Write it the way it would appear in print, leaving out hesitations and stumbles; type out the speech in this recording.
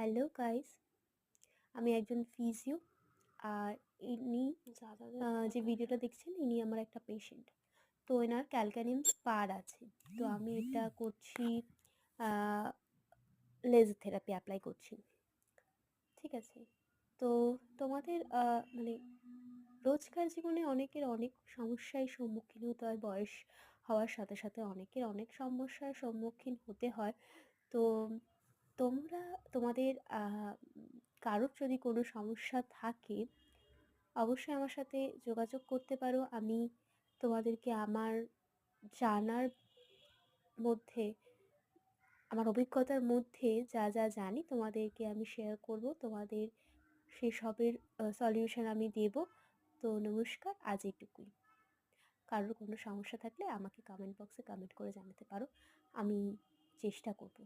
Hello guys, আমি একজন physio. আর ইনি যে ভিডিওটা দেখছেন ইনি আমার একটা পেশেন্ট। তো এনার ক্যালকানিয়াম স্পার আছে। তো আমি এটা করছি, লেজার থেরাপি অ্যাপ্লাই করছি। ঠিক আছে? তো তোমাদের মানে রোজকার জীবনে অনেকের অনেক সমস্যায় সম্মুখীন হতে হয়। বয়স হওয়ার সাথে সাথে অনেকের অনেক সমস্যার সম্মুখীন হতে হয়। তো তোমরা তোমাদের কারোর যদি কোনো সমস্যা থাকে অবশ্যই আমার সাথে যোগাযোগ করতে পারো। আমি তোমাদেরকে আমার জানার মধ্যে, আমার অভিজ্ঞতার মধ্যে যা যা জানি তোমাদেরকে আমি শেয়ার করব। তোমাদের সেসবের সলিউশন আমি দেব। তো নমস্কার, আজ এটুকুই। কারোর কোনো সমস্যা থাকলে আমাকে কমেন্ট বক্সে কমেন্ট করে জানাতে পারো, আমি চেষ্টা করব।